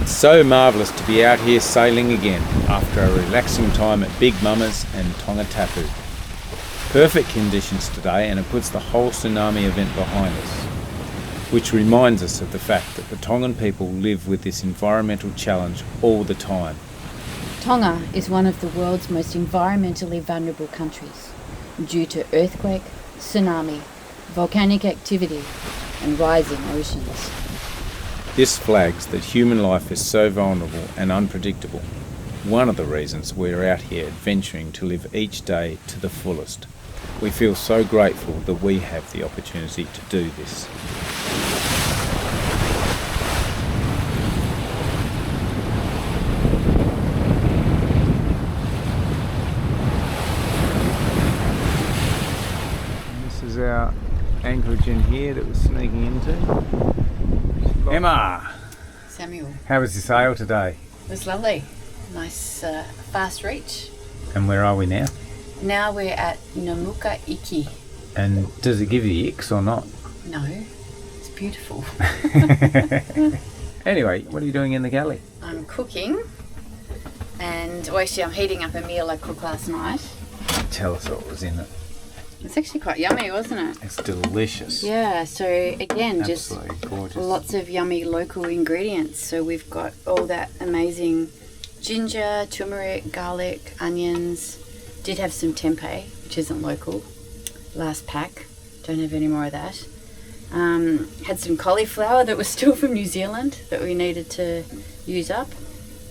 So marvellous to be out here sailing again after a relaxing time at Big Mama's and Tongatapu. Perfect conditions today, and it puts the whole tsunami event behind us, which reminds us of the fact that the Tongan people live with this environmental challenge all the time. Tonga is one of the world's most environmentally vulnerable countries due to earthquake, tsunami, volcanic activity and rising oceans. This flags that human life is so vulnerable and unpredictable. One of the reasons we're out here adventuring to live each day to the fullest. We feel so grateful that we have the opportunity to do this. This is our anchorage in here that we're sneaking into. Emma! Samuel. How was your sail today? It was lovely. Nice fast reach. And where are we now? Now we're at Namuka Iki. And does it give you icks or not? No, it's beautiful. Anyway, what are you doing in the galley? I'm cooking, and actually I'm heating up a meal I cooked last night. Tell us what was in it. It's actually quite yummy, wasn't it? It's delicious. Yeah, so again, Absolutely just gorgeous. lots of yummy local ingredients. So we've got all that amazing ginger, turmeric, garlic, onions. Did have some tempeh, which isn't local. Last pack. Don't have any more of that. Had some cauliflower that was still from New Zealand that we needed to use up.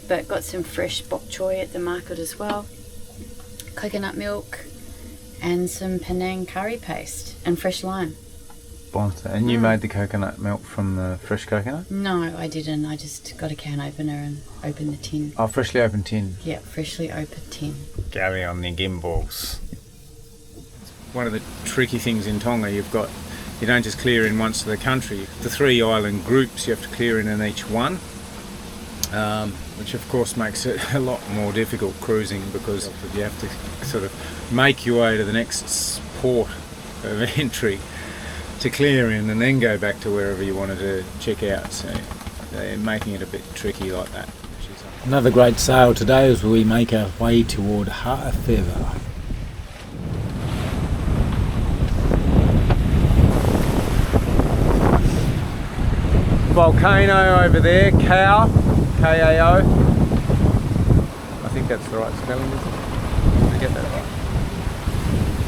But got some fresh bok choy at the market as well. Coconut milk. And some Penang curry paste and fresh lime. Bonta. And you made the coconut milk from the fresh coconut? No, I didn't. I just got a can opener and opened the tin. Oh, freshly opened tin. Yeah, freshly opened tin. Gary on the gimbals. One of the tricky things in Tonga, you don't just clear in once to the country. The 3 island groups you have to clear in each one. Which of course makes it a lot more difficult cruising because you have to sort of make your way to the next port of entry to clear in and then go back to wherever you wanted to check out. So they're making it a bit tricky like that. Another great sail today as we make our way toward Ha'awhera. Volcano over there, Kao. K-A-O. I think that's the right spelling, isn't it? Did I get that right?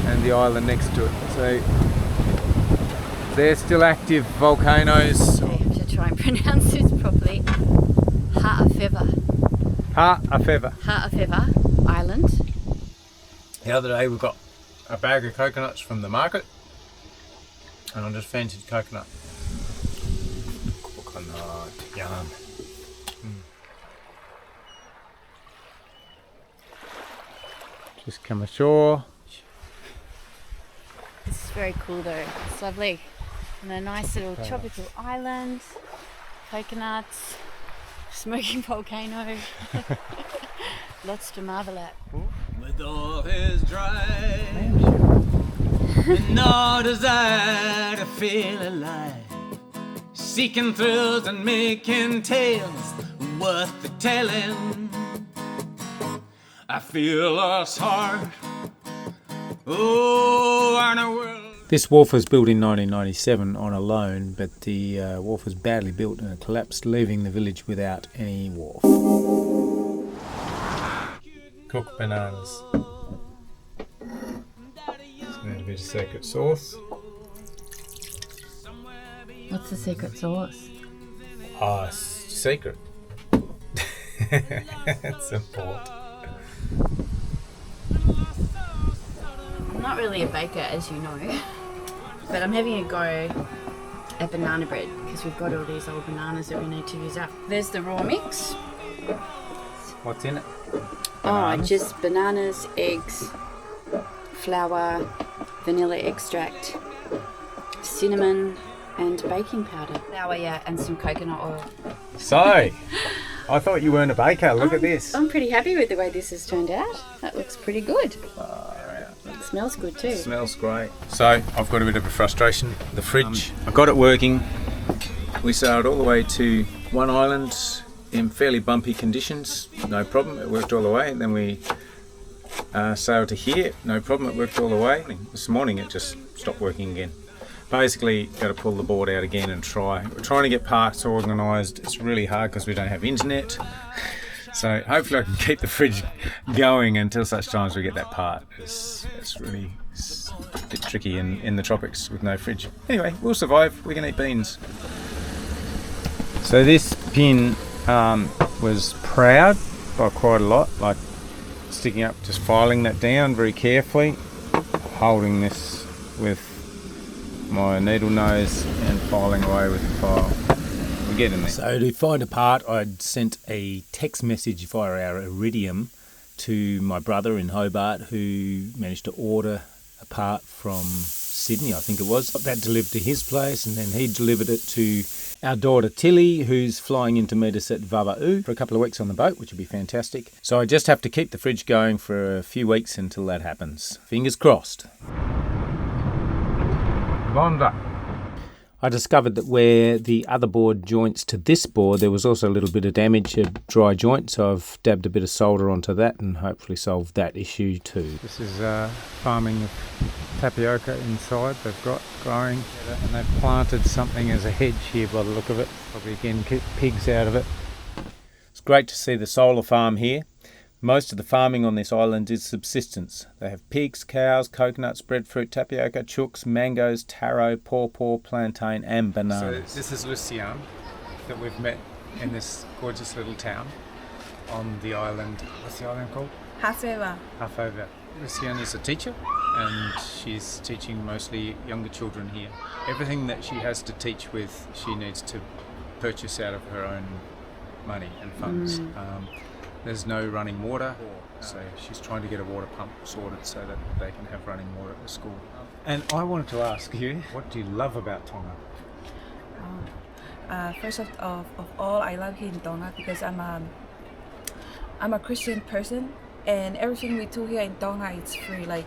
And the island next to it. So they're still active volcanoes. I have to try and pronounce this properly. Ha'awhera. Ha'awhera Island. The other day we got a bag of coconuts from the market, and I just fancied coconut. Coconut, yum. Just come ashore. This is very cool though. It's lovely. On a nice little tropical island. Coconuts. Smoking volcano. Lots to marvel at. My door is dry. And no desire to feel alive. Seeking thrills and making tales worth the telling. I feel us hard. Oh, on a world. This wharf was built in 1997 on a loan, but the wharf was badly built and it collapsed, leaving the village without any wharf. Cooked bananas. Just need a bit of secret sauce. What's the secret sauce? It's secret. It's important. I'm not really a baker, as you know, but I'm having a go at banana bread because we've got all these old bananas that we need to use up. There's the raw mix. What's in it? Bananas? Oh, just bananas, eggs, flour, vanilla extract, cinnamon, and baking powder. Flour, yeah, and some coconut oil. So, I thought you weren't a baker. Look at this. I'm pretty happy with the way this has turned out. That looks pretty good. It smells good too. Smells great. So, I've got a bit of a frustration. The fridge, I got it working. We sailed all the way to one island in fairly bumpy conditions. No problem, it worked all the way. And then we sailed to here. No problem, it worked all the way. This morning it just stopped working again. Basically, got to pull the board out again and try. We're trying to get parks organised. It's really hard because we don't have internet. So hopefully I can keep the fridge going until such times we get that part. It's really a bit tricky in the tropics with no fridge. Anyway, we'll survive. We can eat beans. So this pin was proud by quite a lot, like sticking up, just filing that down very carefully, holding this with my needle nose and filing away with the file. We're getting there. So to find a part, I'd sent a text message via our Iridium to my brother in Hobart, who managed to order a part from Sydney, I think it was. Got that delivered to his place, and then he delivered it to our daughter Tilly, who's flying in to meet us at Vava'u for a couple of weeks on the boat, which would be fantastic. So I just have to keep the fridge going for a few weeks until that happens. Fingers crossed. Vonda. I discovered that where the other board joints to this board, there was also a little bit of damage, a dry joint, so I've dabbed a bit of solder onto that and hopefully solved that issue too. This is farming of tapioca inside they've got growing, and they've planted something as a hedge here by the look of it. Probably again keep pigs out of it. It's great to see the solar farm here. Most of the farming on this island is subsistence. They have pigs, cows, coconuts, breadfruit, tapioca, chooks, mangoes, taro, pawpaw, plantain and bananas. So this is Lucian that we've met in this gorgeous little town on the island. What's the island called? Hafova. Lucian is a teacher and she's teaching mostly younger children here. Everything that she has to teach with, she needs to purchase out of her own money and funds. There's no running water, so she's trying to get a water pump sorted so that they can have running water at the school. And I wanted to ask you, what do you love about Tonga? First of all, I love here in Tonga because I'm a Christian person, and everything we do here in Tonga is free. Like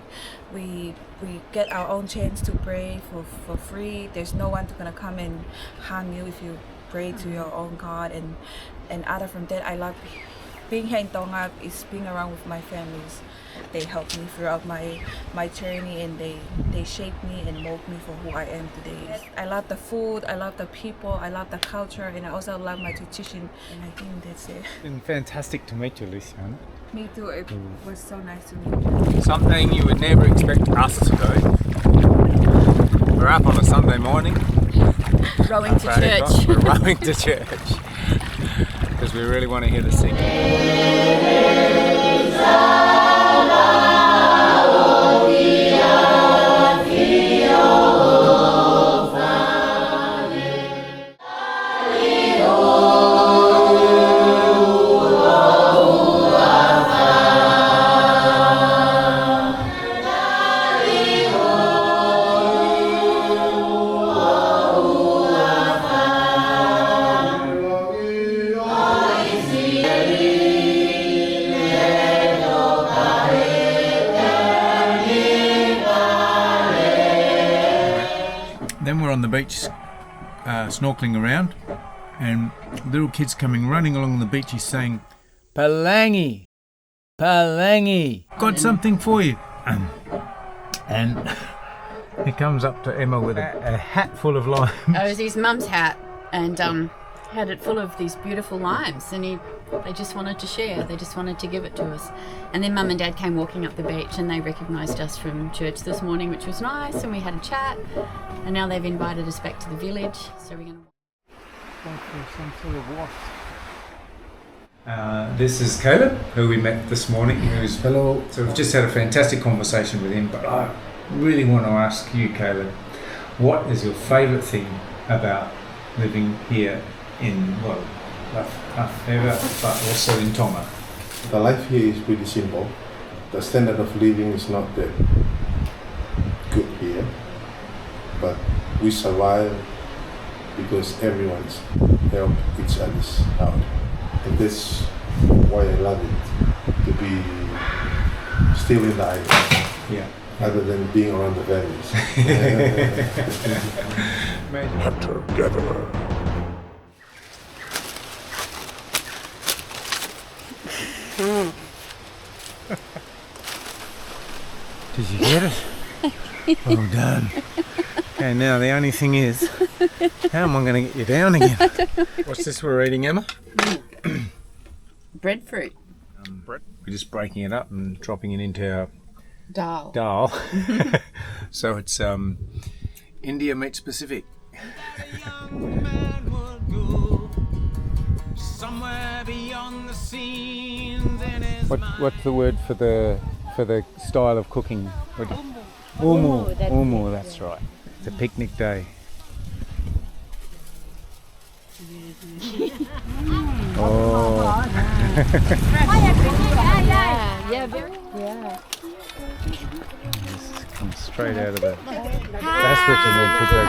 we get our own chance to pray for free. There's no one gonna come and harm you if you pray to your own God. And other from that, I love being here in Tonga is being around with my families. They help me throughout my journey, and they shape me and mold me for who I am today. I love the food, I love the people, I love the culture, and I also love my tradition, and I think that's it. It's been fantastic to meet you, Luciana. Me too, it was so nice to meet you. Something you would never expect us to do. We're up on a Sunday morning. Rowing to church. We're rowing to church. Because we really want to hear the singing. Then we're on the beach snorkeling around, and little kids coming running along the beach is saying, "Palangi, Palangi, got something for you." And he comes up to Emma with a hat full of limes. It was his mum's hat, and had it full of these beautiful limes, and they just wanted to share. They just wanted to give it to us. And then Mum and Dad came walking up the beach, and they recognised us from church this morning, which was nice, and we had a chat. And now they've invited us back to the village, so we're going to go for some sort of waft. This is Caleb, who we met this morning, who's fellow. So we've just had a fantastic conversation with him, but I really want to ask you, Caleb, what is your favourite thing about living here in, well, Hafeva, but also in Tonga? The life here is pretty simple. The standard of living is not that good here, but we survive because everyone's help each other's out. And that's why I love it, to be still in the island. Yeah. Other than being around the valleys. Hunter-gatherer. Did you get it? Well done. Okay, now the only thing is, how am I going to get you down again? What's this we're eating, Emma? Breadfruit. We're just breaking it up and dropping it into our Dal. dal. So it's India meets Pacific. What's the word for the style of cooking? Umu, that's right. It's a picnic day. Oh. Yeah. This comes straight out of the. That's what you need to do.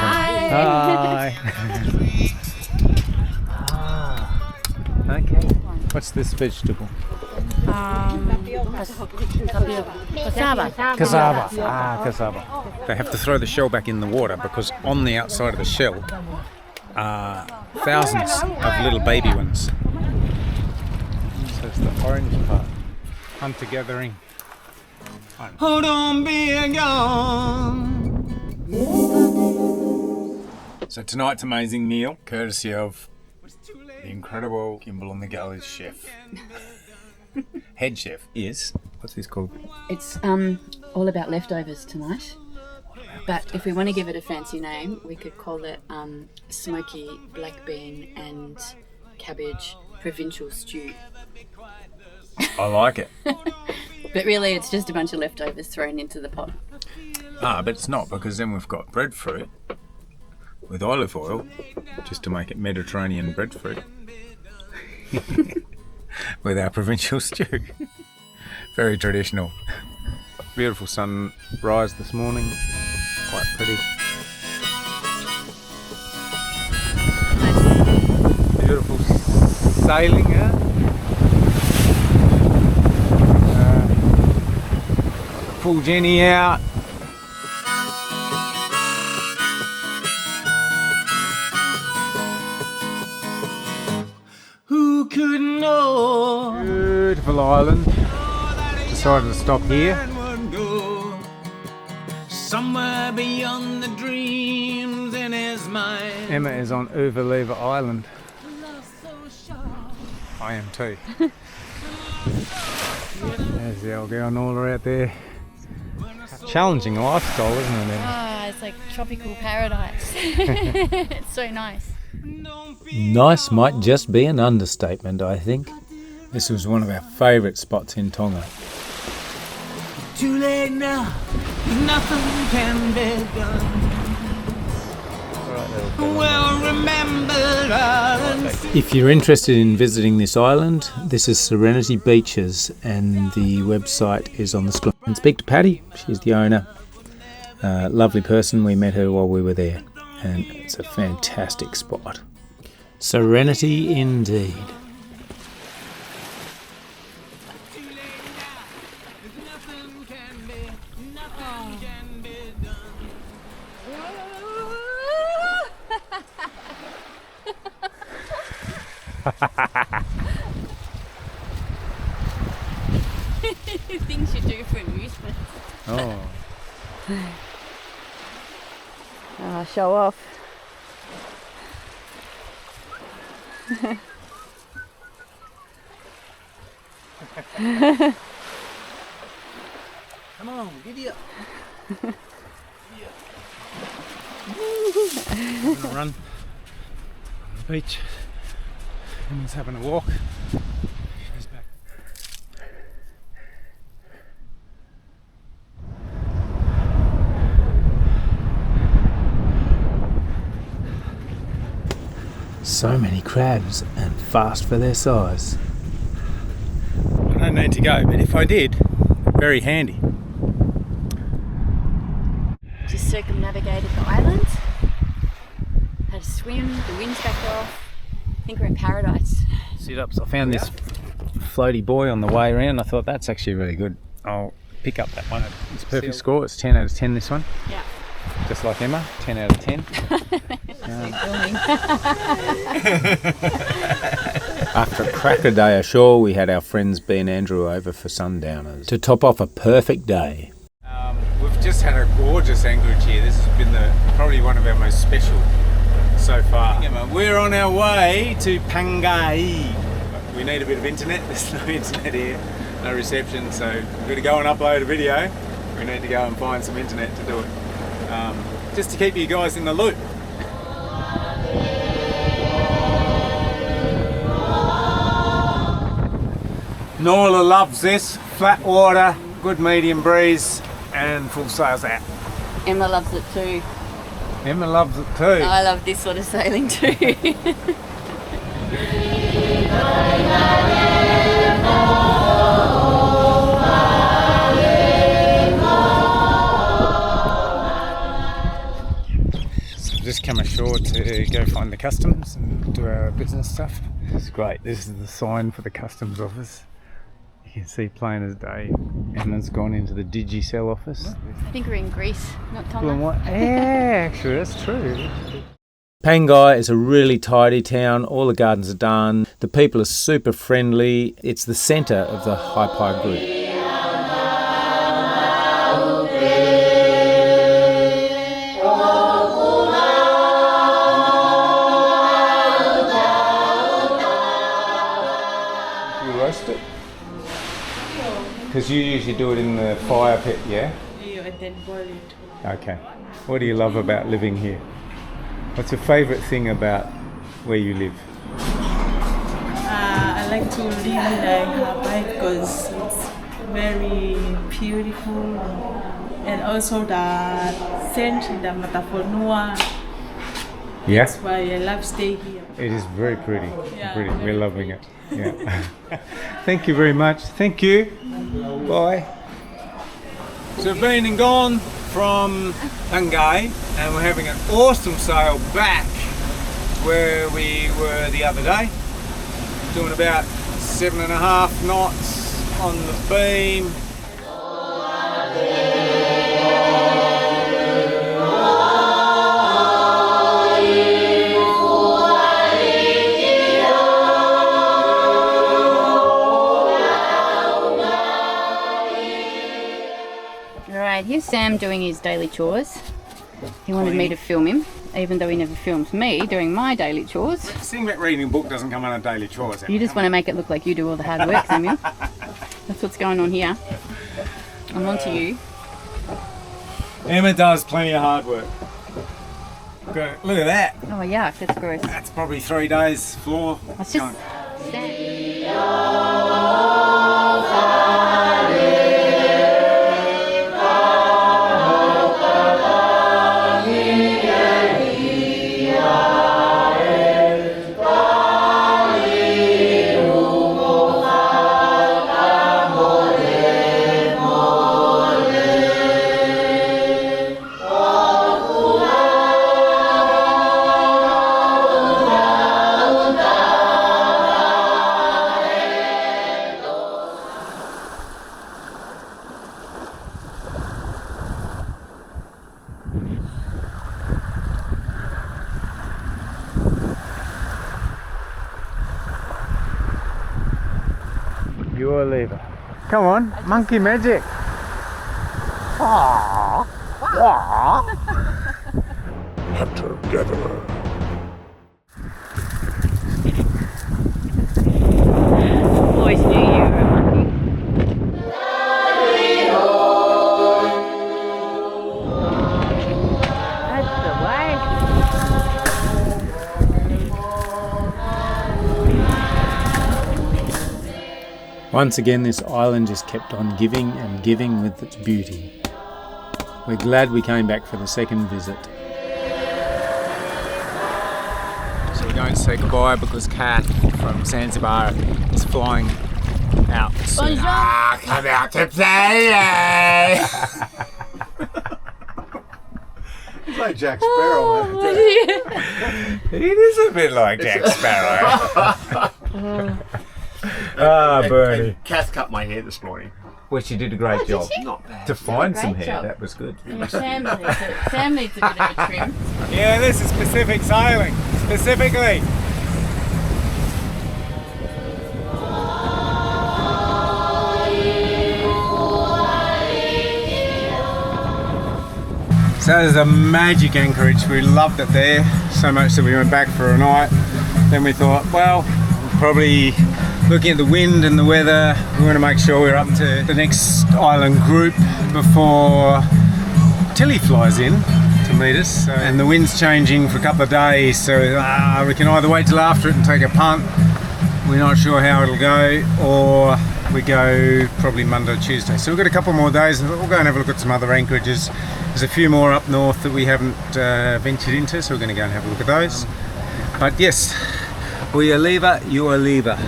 Hi. Okay. What's this vegetable? Cassava. Cassava. They have to throw the shell back in the water because on the outside of the shell are thousands of little baby ones. So it's the orange part. Hunter gathering. Hold on, be gone. So tonight's amazing meal, courtesy of the incredible Gimbal on the Galleys chef. Head chef is, what's this called? It's all about leftovers tonight. But if we want to give it a fancy name, we could call it smoky black bean and cabbage provincial stew. I like it. But really, it's just a bunch of leftovers thrown into the pot. But it's not, because then we've got breadfruit with olive oil, just to make it Mediterranean breadfruit, with our provincial stew. Very traditional. Beautiful sunrise this morning, quite pretty. Beautiful sailing, huh? Pull Jenny out. Who could know? Beautiful island. Decided to stop here. Would go somewhere beyond the dreams in his mind. Emma is on Uvaleva Island. I am too. There's the old girl Norla out there. Challenging lifestyle, isn't it, Emma? Ah, it's like tropical paradise. It's so nice. Nice might just be an understatement, I think. This was one of our favourite spots in Tonga. Too late now, nothing can be done. Well remembered islands. If you're interested in visiting this island, this is Serenity Beaches and the website is on the screen. And speak to Patty, she's the owner. Lovely person, we met her while we were there and it's a fantastic spot. Serenity indeed. Things you do for amusement. Oh. Show off. Come on, giddy up. Having a run on the beach. Emma's having a walk. Goes back. So many crabs and fast for their size. I don't need to go, but if I did, very handy. Just circumnavigated the island. Had swim, the wind's back off. I think we're in paradise. Sit-ups. I found this floaty buoy on the way around. I thought that's actually really good. I'll pick up that one. It's a perfect score. It's 10 out of 10, this one. Yeah. Just like Emma, 10 out of 10. After a cracker day ashore, we had our friends B and Andrew over for sundowners to top off a perfect day. We've just had a gorgeous anchorage here. This has been probably one of our most special so far. We're on our way to Pangai. We need a bit of internet. There's no internet here, no reception, so we've got to go and upload a video. We need to go and find some internet to do it. Just to keep you guys in the loop. Norla loves this. Flat water, good medium breeze, and full sails out. Emma loves it too. Emma loves it too. I love this sort of sailing too. Just come ashore to go find the customs and do our business stuff. It's great. This is the sign for the customs office. You can see plain as day. Emma's gone into the Digicel office. I think we're in Greece, not Blue and Tonga. white. Yeah, actually, that's true. Pangai is a really tidy town. All the gardens are done. The people are super friendly. It's the centre of the Haipai group. Roast it? Because you usually do it in the fire pit, yeah? Yeah, and then boil it. Okay. What do you love about living here? What's your favourite thing about where you live? I like to live in Hawaii because it's very beautiful, and also the scent, the matafonua. Yeah? That's why I love staying here. It is very pretty. Yeah, Pretty. very We're loving it. Yeah. Thank you very much. Thank you. Bye. So we've been and gone from Pangai, and we're having an awesome sail back where we were the other day, doing about 7.5 knots on the beam. Alright, here's Sam doing his daily chores. He wanted me to film him, even though he never films me doing my daily chores. The thing about reading a book doesn't come under daily chores. You just want to make it look like you do all the hard work, Samuel. That's what's going on here. I'm on to you. Emma does plenty of hard work. Look at that. Oh yuck, that's gross. That's probably 3 days floor. Let's just stand. You're a lever. Come on, monkey magic. Hunter-gatherer. Always knew you were a monkey. That's the way. Once again, this island just kept on giving and giving with its beauty. We're glad we came back for the second visit. So we're going to say goodbye because Kat from Zanzibar is flying out soon. Come out to play! It's like Jack Sparrow, man. It is a bit like Jack Sparrow. Bernie. And Kath cut my hair this morning. Well, she did a great job. Not bad. To find some great hair, job. that was good. Sam needs a bit of a trim. Yeah, this is Pacific sailing, specifically. So there's a magic anchorage. We loved it there so much that we went back for a night. Then we thought, well, probably looking at the wind and the weather, we want to make sure we're up to the next island group before Tilly flies in to meet us. And the wind's changing for a couple of days, so we can either wait till after it and take a punt. We're not sure how it'll go, or we go probably Monday or Tuesday. So we've got a couple more days and we'll go and have a look at some other anchorages. There's a few more up north that we haven't ventured into, so we're going to go and have a look at those. But yes, we are lever, you are lever.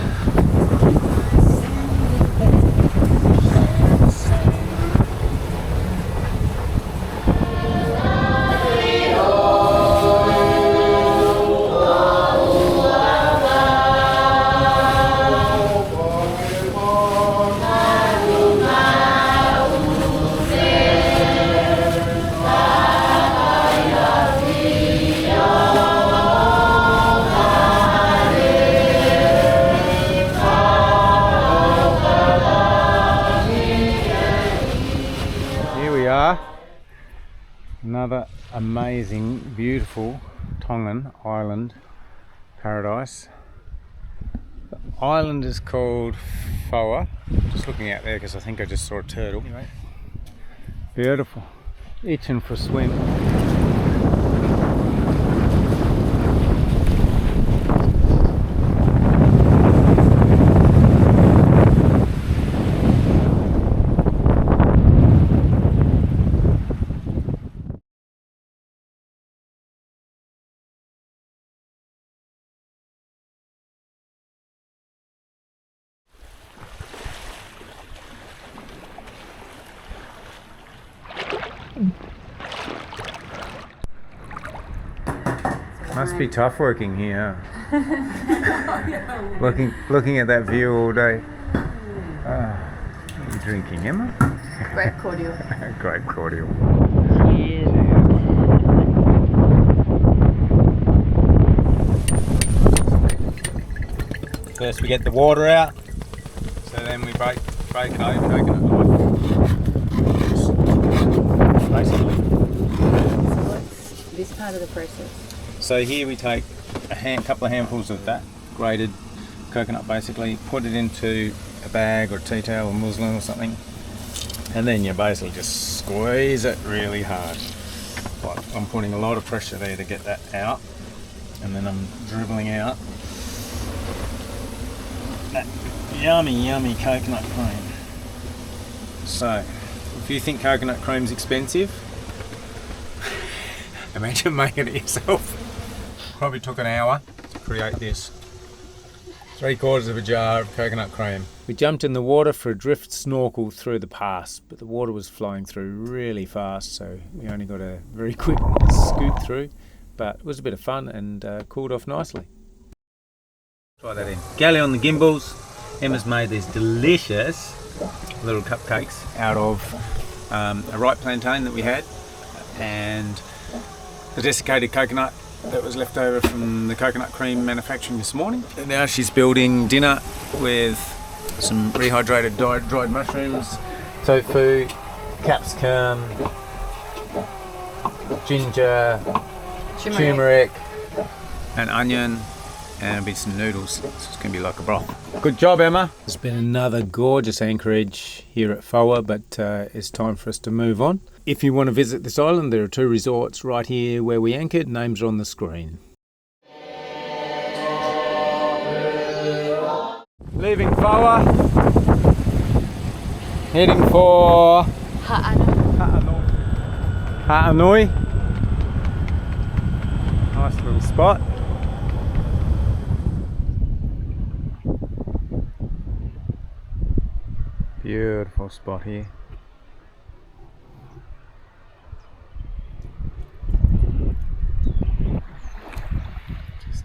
Another amazing, beautiful Tongan island paradise. The island is called Foa. Just looking out there because I think I just saw a turtle. Anyway, beautiful. Itching for a swim. Must be tough working here. looking at that view all day. What are you drinking, Emma? Grape cordial. Grape cordial. First we get the water out, so then we break it open, coconut knife. Basically. So what's this part of the process? So here we take a couple of handfuls of that grated coconut, basically put it into a bag or tea towel or muslin or something, and then you basically just squeeze it really hard. Like I'm putting a lot of pressure there to get that out, and then I'm dribbling out that yummy coconut cream. So if you think coconut cream's expensive, imagine making it yourself. Probably took an hour to create this. 3/4 of a jar of coconut cream. We jumped in the water for a drift snorkel through the pass, but the water was flowing through really fast, so we only got a very quick scoot through, but it was a bit of fun and cooled off nicely. Try that in. Galley on the gimbals. Emma's made these delicious little cupcakes out of a ripe plantain that we had, and the desiccated coconut that was left over from the coconut cream manufacturing this morning. And now she's building dinner with some rehydrated dried mushrooms, tofu, capsicum, ginger, turmeric, and onion, and a bit some noodles. So it's going to be like a broth. Good job, Emma. It's been another gorgeous anchorage here at Foa, but it's time for us to move on. If you want to visit this island, there are 2 resorts right here where we anchored. Names are on the screen. Leaving Foa, heading for Ha'anui. Nice little spot. Beautiful spot here.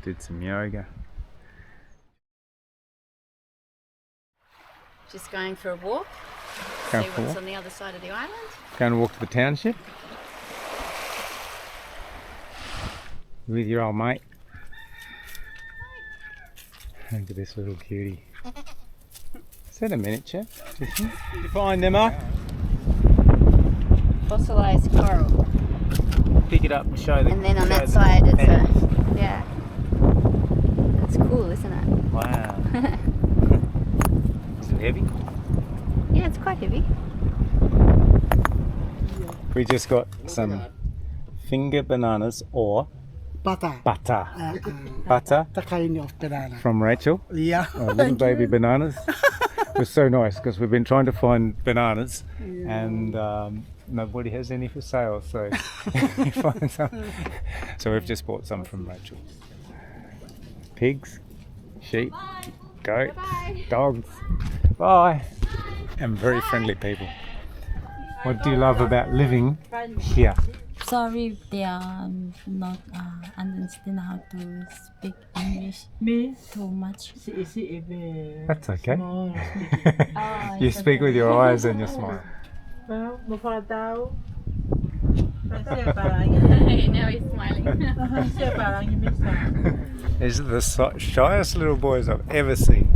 Did some yoga. Just going for a walk. Going See for a what's walk. on the other side of the island. Going to walk to the township with your old mate. Look at this little cutie. Is that a miniature? Do you think? Did you find them, Emma? Fossilized coral. Pick it up and show the. And then on show that the side it's fans. a, yeah. That's cool, isn't it? Wow. Is it heavy? Yeah, it's quite heavy. We just got some finger bananas or Butter. butter. Butter The kind of banana. from Rachel. Yeah. Little baby bananas. It was so nice because we've been trying to find bananas and nobody has any for sale, so we find some. So we've just bought some from Rachel. Pigs, sheep, goats, dogs. Bye. And very friendly people. What do you love about living here? Sorry, they are not understand how to speak English Me, too much. That's okay. small. Oh, You it's speak with your eyes and your smile. Well, before that, Now he's smiling. These are the shyest little boys I've ever seen.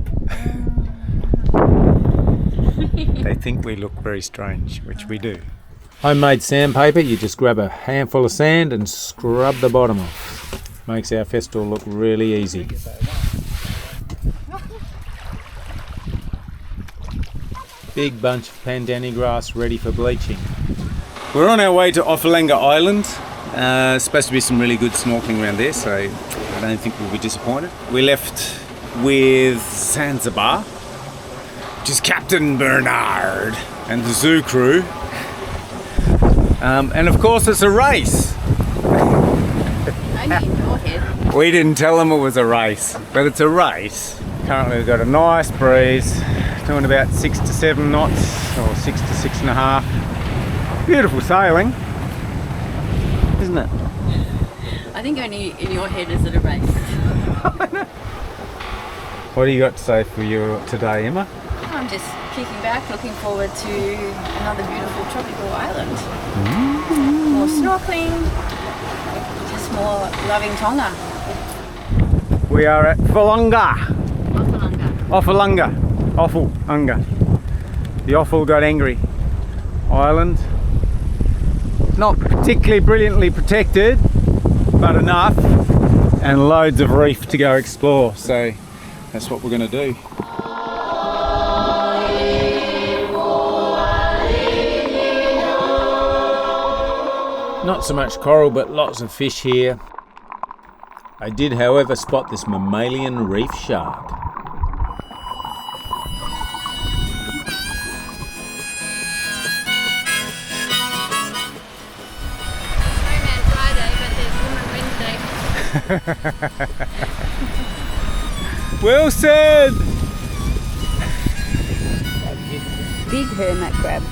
They think we look very strange, which we do. Homemade sandpaper, you just grab a handful of sand and scrub the bottom off. Makes our festival look really easy. Big bunch of pandani grass ready for bleaching. We're on our way to Offalanga Island. Supposed to be some really good snorkelling around there, so I don't think we'll be disappointed. We left with Zanzibar, which is Captain Bernard and the zoo crew. And of course it's a race. Only in your head. We didn't tell them it was a race, but it's a race. Currently we've got a nice breeze, doing about 6 to 7 knots, or 6 to 6.5. Beautiful sailing, isn't it? I think only in your head is it a race. What do you got to say for you today, Emma? I'm just kicking back, looking forward to another beautiful tropical island. More snorkeling, just more loving Tonga. We are at Offalanga. Offalanga. Offalanga. The offal got angry island. Not particularly brilliantly protected, but enough, and loads of reef to go explore. So that's what we're going to do. Not so much coral, but lots of fish here. I did, however, spot this mammalian reef shark. Snowman Friday, but there's Woman Wednesday. Wilson! Big hermit crab.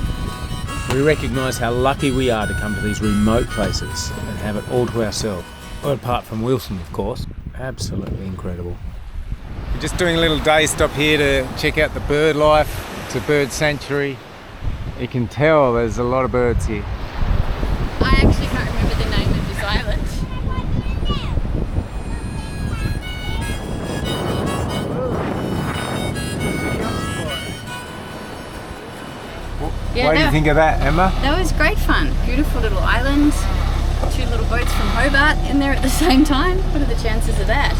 We recognise how lucky we are to come to these remote places and have it all to ourselves. Well, apart from Wilson, of course. Absolutely incredible. We're just doing a little day stop here to check out the bird life. It's a bird sanctuary. You can tell there's a lot of birds here. I actually can't remember the name of this island. What do you think of that, Emma? That was great fun. Beautiful little island. 2 little boats from Hobart in there at the same time. What are the chances of that?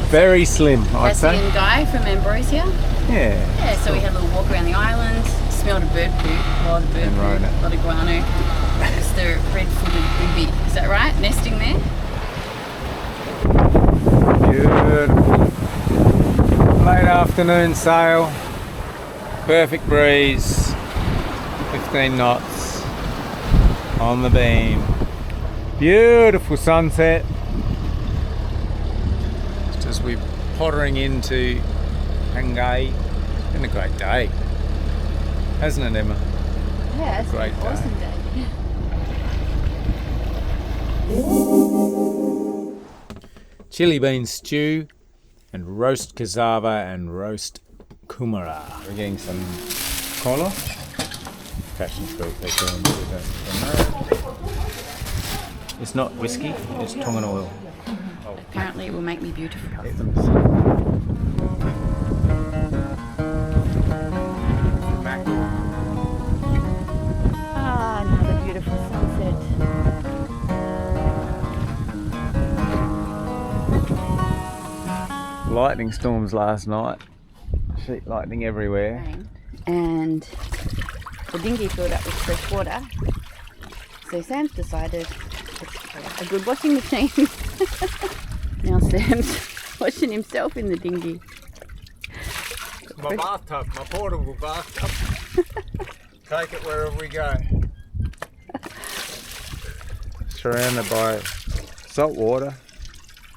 Very slim, I'd Cassie say. and Guy from Ambrosia. Yeah. Yeah, so we had a little walk around the island. Smelled a bird poo. A lot of bird And poo. Rona. A lot of guano. It's the red-footed booby. Is that right? Nesting there? Beautiful. Late afternoon sail. Perfect breeze. 15 knots on the beam. Beautiful sunset. Just as we're pottering into Pangai. It's been a great day, hasn't it, Emma? Yeah, it's Great an day. awesome day. chili bean stew, and roast cassava and roast kumara. We're getting some kola, passion fruit. They call them. It's not whiskey, it's Tongan oil. Apparently it will make me beautiful. Ah, another beautiful sunset. Lightning storms last night. Sheet lightning everywhere. And the dinghy filled up with fresh water. So Sam's decided it's a good washing machine. Now Sam's washing himself in the dinghy. My bathtub, my portable bathtub. Take it wherever we go. Surrounded by salt water,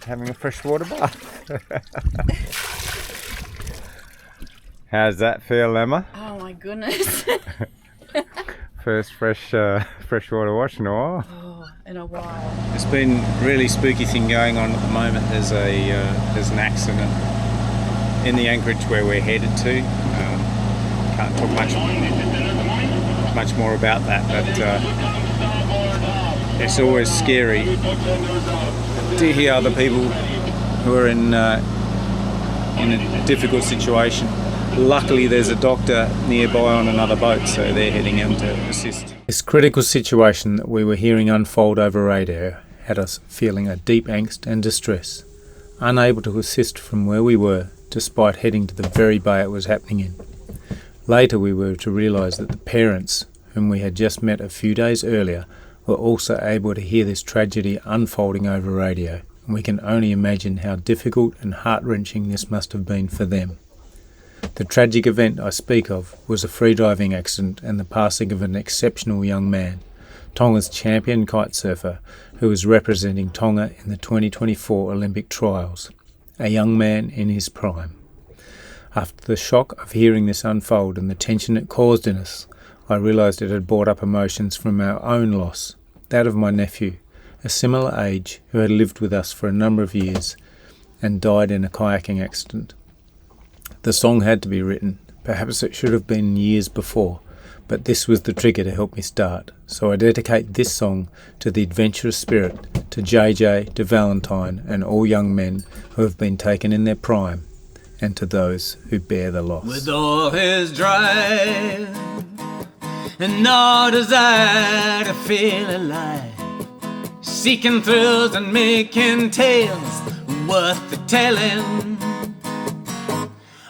having a freshwater bath. How's that feel, Emma? Oh my goodness. First freshwater wash in a while. Oh, in a while. It's been a really spooky thing going on at the moment. There's an accident in the anchorage where we're headed to. Can't talk much more about that, but it's always scary to hear other people who are in a difficult situation. Luckily there's a doctor nearby on another boat, so they're heading in to assist. This critical situation that we were hearing unfold over radio had us feeling a deep angst and distress, unable to assist from where we were despite heading to the very bay it was happening in. Later we were to realise that the parents, whom we had just met a few days earlier, were also able to hear this tragedy unfolding over radio, and we can only imagine how difficult and heart-wrenching this must have been for them. The tragic event I speak of was a free-diving accident and the passing of an exceptional young man, Tonga's champion kite surfer, who was representing Tonga in the 2024 Olympic trials, a young man in his prime. After the shock of hearing this unfold and the tension it caused in us, I realised it had brought up emotions from our own loss, that of my nephew, a similar age, who had lived with us for a number of years and died in a kayaking accident. The song had to be written. Perhaps it should have been years before, but this was the trigger to help me start. So I dedicate this song to the adventurous spirit, to JJ, to Valentine, and all young men who have been taken in their prime, and to those who bear the loss. With all his drive and no desire to feel alive, seeking thrills and making tales worth the telling,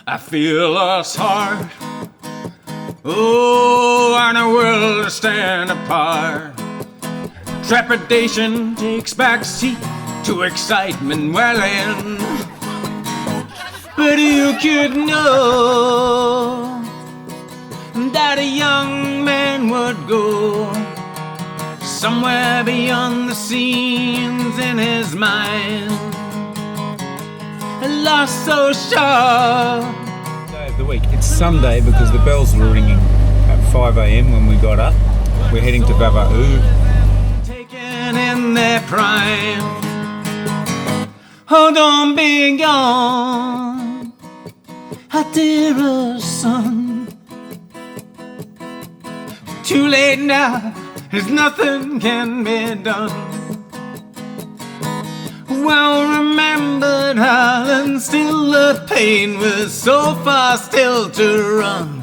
I feel us hard. Oh, and a world to stand apart. Trepidation takes back seat to excitement welling. But you could know that a young man would go somewhere beyond the scenes in his mind. Lost so sharp. Day of the week. It's Sunday because the bells were ringing at 5 a.m. when we got up. We're heading to Vava'u. Taken in their prime. Oh, don't be gone, our dearest son. Too late now, as nothing can be done. Well remembered, Helen, still the pain was so far still to run.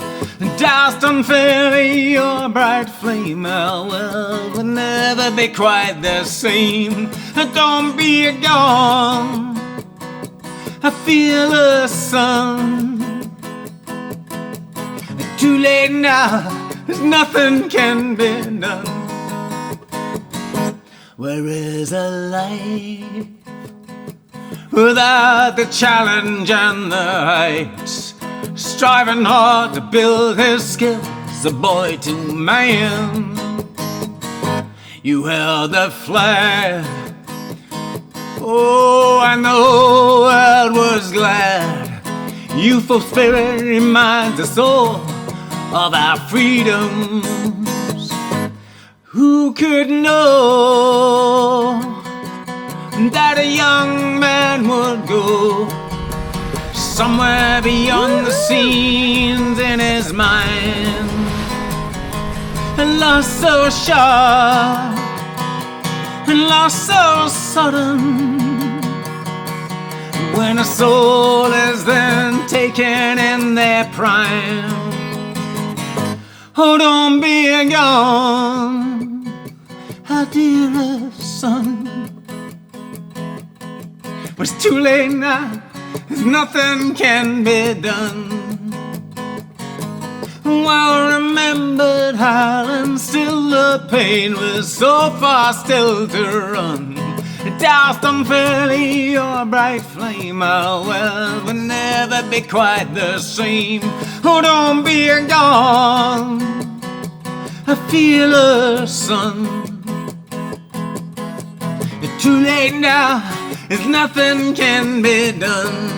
Doused unfairly your bright flame, our world will never be quite the same. Don't be gone, I feel the sun. Too late now, there's nothing can be done. Where is a life without the challenge and the heights? Striving hard to build his skills, a boy to man. You held the flag, oh, and the whole world was glad. Youthful spirit reminds us all of our freedoms. Who could know that a young man somewhere beyond the scenes in his mind. And lost so sharp, and lost so sudden, when a soul is then taken in their prime. Oh, don't be gone, our dearest son. But it's too late now, nothing can be done. Well remembered Highland, still the pain was so far still to run. Doused unfairly your bright flame, our well will never be quite the same. Oh, don't be gone, I feel the sun. It's too late now, if nothing can be done.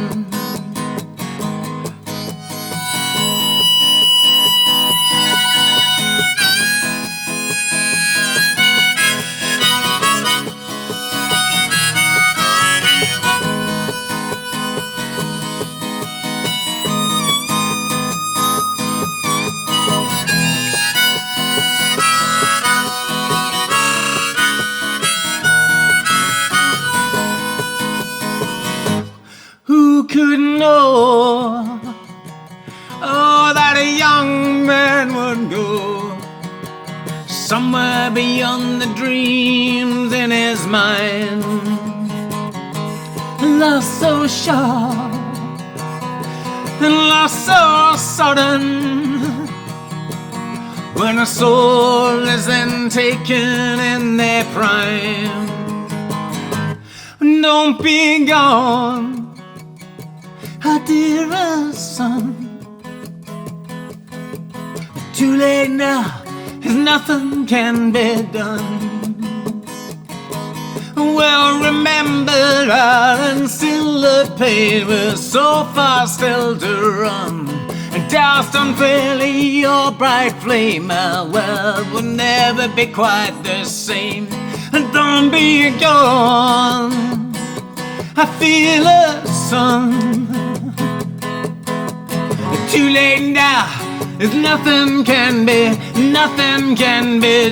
Who could know, oh, that a young man would go somewhere beyond the dreams in his mind. Lost so sharp and lost so sudden, when a soul is then taken in their prime. Don't be gone, our dearest son. Too late now, as nothing can be done. Well remembered Ireland, still the pain was so far still to run. And doused unfairly your bright flame, our world will never be quite the same. And don't be gone, I feel the sun. Too late now, if nothing can be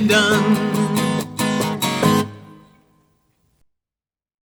done.